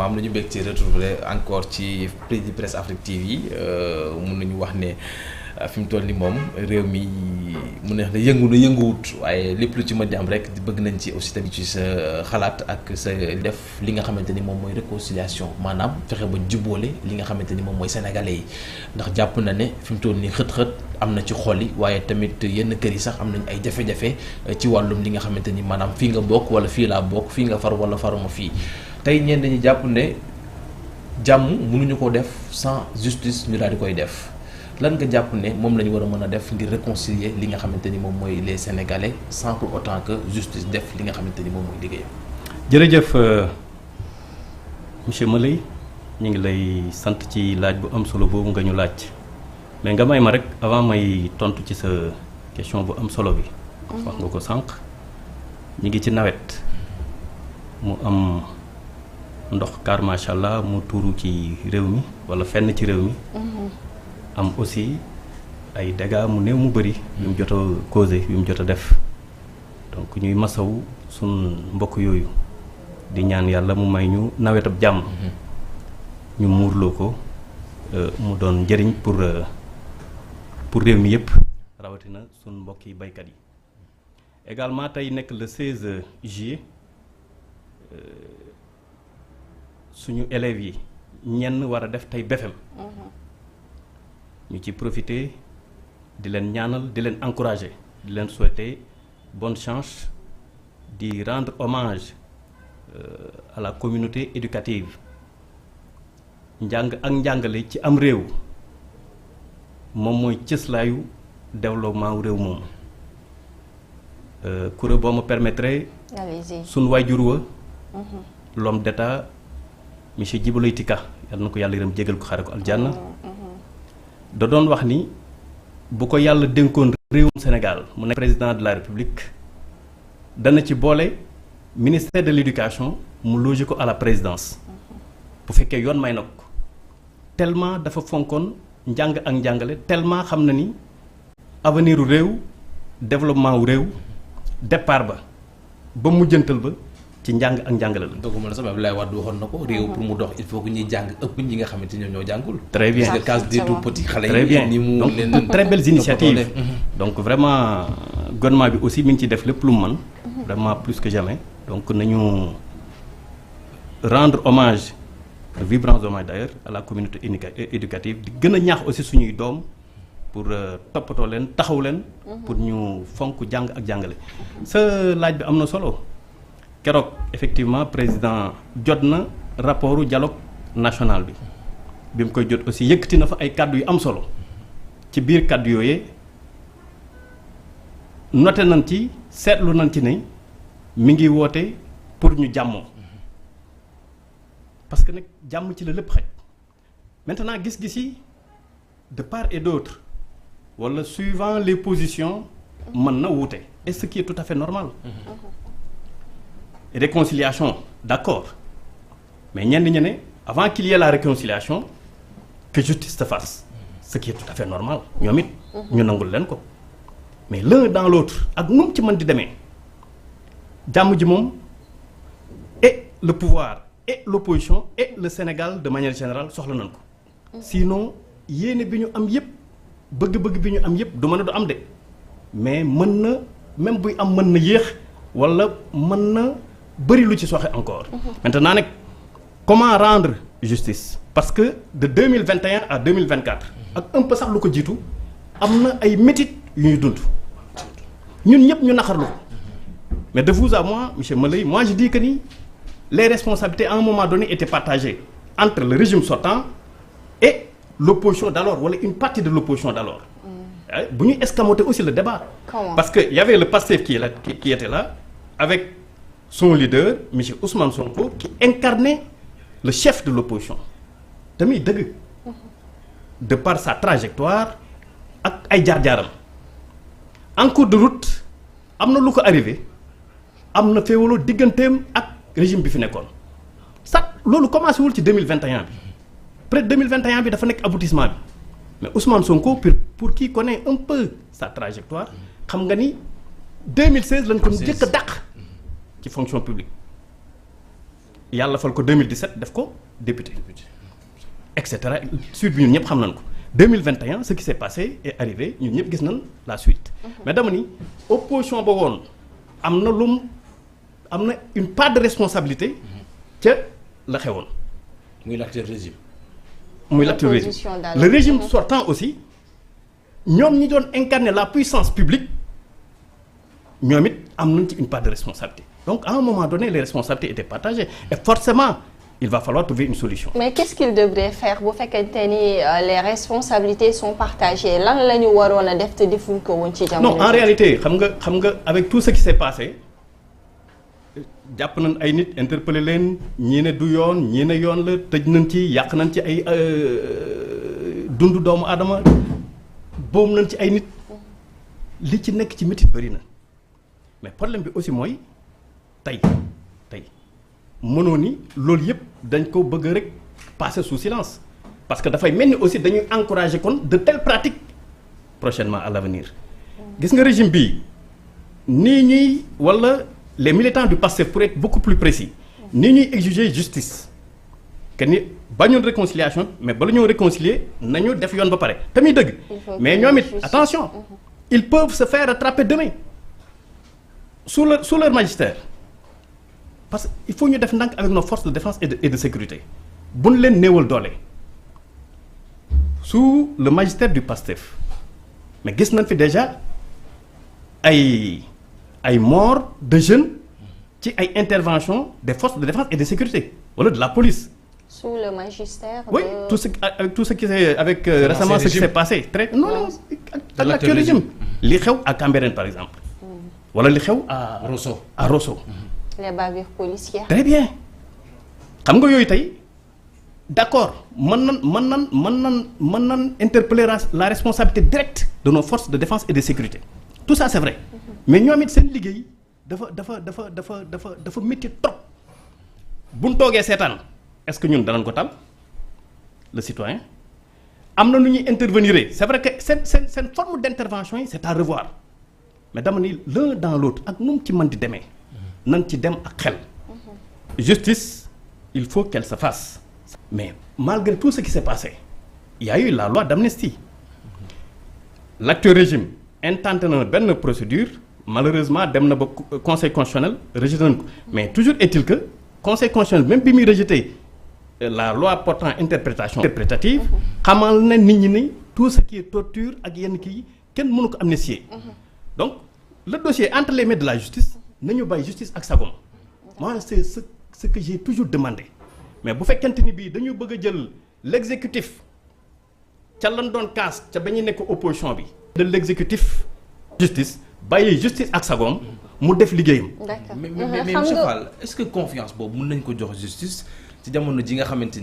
vraiment am nañu bëgg ci retrouver encore ci Presse Afrique TV mun nañu wax ne fi mu toll ni moom réew mi mu neex na yënguwut waaye lépp lu ci mën di am rek bëgg nañ ci aussi tamit ci sa xalaat ak sa def li nga xamante ni moom mooy réconciliation maanaam fexe ba jubboole li nga xamante ni moom mooy sénégalais yi ndax jàpp na ne fi mu toll ni xët-xët am na ci xol yi waaye tamit yenn kër yi sax am nañ ay jafe-jafe ci wàllum li nga xamante ni maanaam fii nga bokk wala fii laa bokk fii nga far wala faruma fii tey ñenn ñi jàpp ne jàmm mënuñu ko def sans justice ñu daal di koy def lan nga jàpp ne moom la ñu war a mën a def ngir réconcilier li nga xamante ni moom mooy les sénégalais sans pour autant que justice def li nga xamante ni moom mooy liggéeyam. jërëjëf monsieur Maley ñu ngi lay sant ci laaj bu am solo boobu nga ñu laaj mais nga may ma rek avant may tontu ci sa question bu am solo bi. wax nga ko sànq ñu ngi ci nawet mu am ndox car macha allah mu tuuru ci réew mi wala fenn ci réew mi. am aussi ay dégâts mu néew mu bëri yu mu jot a causé yu mu jot a def donc ñuy masawu sun mbokk yooyu di ñaan yàlla mu may ñu nawetab jàmm ñu muurloo ko mu doon njëriñ pour réew mi yëpp rawatina sun mbokki baykat yi également tey nekk le 16 juillet suñu élèves yi ñenn war a def tey BFEM ñu ci profiter di leen ñaanal di leen encourager di leen souhaiter bonne chance di rendre hommage à la communauté éducative njàng ak njàngale ci am réew moom mooy cëslaayu développement wu réew moomu kura boo ma permettre suñ waajur wa l'homme d'état monsieur Djibo Leyti Ka yàlla na ko yàlla yërëm jégal ko xare ko aljanna da doon wax ni bu ko yàlla dénkoon réewum Sénégal mu nekk président de la République dana ci boole ministère de l'éducation mu loger ko à la présidence bu fekkee yoon may na ko tellement dafa fonkoon njàng ak njàngale tellement xam na ni avenir u réew développement wu réew départ ba mujjantal ba ci njàng ak njàngale la. donc man sama Abdoulaye Wade waxoon na ko réew pour mu dox il faut que ñuy jàng ëpp ñi nga xamante ni ñoo jàngul. très bien parce que case des tout petits xale très bien ni mu donc leen très belles initiatives donc vraiment gouvernement bi aussi mi ngi ci def lépp lu mu mën vraiment plus que jamais donc nañu rendre hommage vibrant hommage d'ailleurs à la communauté éducative di gën a ñaax aussi suñuy doom pour toppatoo leen taxaw leen pour ñu fonk jàng ak jàngale sa laaj bi am na solo keroog effectivement président jot na rapportu dialogue national bi mu koy jot aussi yëkkati na fa ay kàddu yu am solo ci biir kàddu yooyee noté nañ ci seetlu nañ ci ne mi ngi woote pour ñu jàmmoo parce que nag jàmm ci la lépp xaj maintenant gis-gis yi de part et d'autre wala suivant les positions mën na wuute et ce qui est tout à fait normal réconciliation d'accord mais ñenn ñi ne avant qu'il y ait la réconciliation que justice se fasse ce qui est tout à fait normal ñoom it ñu nangul leen ko mais l'un dans l'autre ak nu mu ci mën di demee jàmm ji moom et le pouvoir et l'opposition et le Sénégal de manière générale soxla nañ ko sinon yéene bi ñu am yépp bëgg-bëgg bi ñu am yépp du mën a du am de mais mën na même buy am mën na yéex wala mën na bëri lu ci soxe encore maintenant nag comment rendre justice parce que de 2021 à 2024 ak un peu sax lu ko jiitu am na ay métit yu ñuy dund ñun ñëpp ñu naqarlu ko mais de vous à moi monsieur Maley moi je dis que ni les responsabilités à un moment donné étaient partagées entre le régime sortant et l'opposition d'alors wala une partie de l'opposition d'alors bu ñuy escamoter aussi le débat parce que y avait le PASTEF qui était là avec son leader monsieur Ousmane Sonko qui incarnait le chef de l'opposition tamit dëgg de par sa trajectoire ak ay jaar-jaaram en cours de route am na lu ko arrivé am na féewaloo digganteem ak régime bi fi nekkoon sax loolu commencé wul ci 2021 bi peut-être 2021 bi dafa nekk aboutissement bi mais Ousmane Sonko pour qui connaît un peu sa trajectoire xam nga ni 2016 lañ ko njëkk a dàq ci fonction publique yàlla fal ko 2017 def ko député et cetera suite bi ñun ñëpp xam nañ ko 2021 ce qui s'est passé est arrivé ñun ñëpp gis nañ la suite. mais dama ni opposition ba woon am na une part de responsabilité ca la xewoon. muy l'actuel régime. muy l'actuel régime le régime sortant aussi ñoom ñi doon incarner la puissance publique ñoom it am nañ ci une part de responsabilité donc à un moment donné les responsabilités étaient partagées et forcément il va falloir trouver une solution. mais qu'est-ce qu'il devrait faire bu fekkente ni les responsabilités sont partagées lan la ñu waroon a def te defuñ ko woon ci jamono. non en réalité xam nga avec tout ce qui s'est passé jàpp nañ ay nit interpellé leen ñii ne du yoon ñii ne yoon la tëj nañ ci yàq nañ ci ay dundu doomu aadama boom nañ ci ay nit li ci nekk ci métit bëri na mais problème bi aussi mooy tey mënoo ni loolu yëpp dañ ko bëgg rek passer sous silence parce que dafay mel ni aussi dañuy encourager kon de telles pratiques prochainement à l'avenir gis nga régime bii nii ñuy wala les militants du PASTEF pour être beaucoup plus précis nii ñuy exiger justice que ni bañoon réconciliation mais bala ñoo réconcilier nañu def yoon ba pare tamit dëgg mais ñoom it attention ils peuvent se faire rattraper demain sous leur magistère parce que il faut ñu def ndànk avec nos forces de défense et de sécurité buñ leen néewal doole sous le magistère du PASTEF mais gis nañ fi déjà ay morts de jeunes ci ay interventions des forces de défense et de sécurité wala de la police. Sous le magistère. Oui, tout ce qui s'est avec récemment ce qui s'est passé non ak l'actuel régime li xew à Cambérène par exemple. wala li xew à Rosso. les bavures policières. très bien xam nga yooyu tey d'accord mën nan interpeller la responsabilité directe de nos forces de défense et de sécurité tout ça c'est vrai mais ñoom it seen liggéey dafa métti trop buñ toogee seetaan est-ce que ñun danañ ko tal le citoyen am na nu ñuy intervenir c'est vrai que seen forme d'intervention yi c'est à revoir mais dama ni l'un dans l'autre ak nu mu ci mën di demee nañ ci dem ak xel justice il faut qu'elle se fasse mais malgré tout ce qui s'est passé il y a eu la loi d'amnistie l'actuel régime intenté na benn procédure malheureusement dem na ba conseil constitutionnel rejeté nañ ko mais toujours est-il que conseil constitutionnel même bi muy rejeté la loi portant interprétative xamal na nit ñi ni tout ce qui est torture ak yenn kii kenn mënu ko amnistier donc le dossier entre les mains de la justice nañu bàyyi justice ak sagom moi c'est ce que j'ai toujours demandé mais bu fekkente ni bii dañu bëgg a jël l'exécutif ca lan doon kaas ca ba ñu nekk opposition bi de l'exécutif justice bàyyi justice ak sagom mu def liggéeyam. mais monsieur Fall est-ce que confiance boobu mën nañ ko jox justice ci jamono ji nga xamante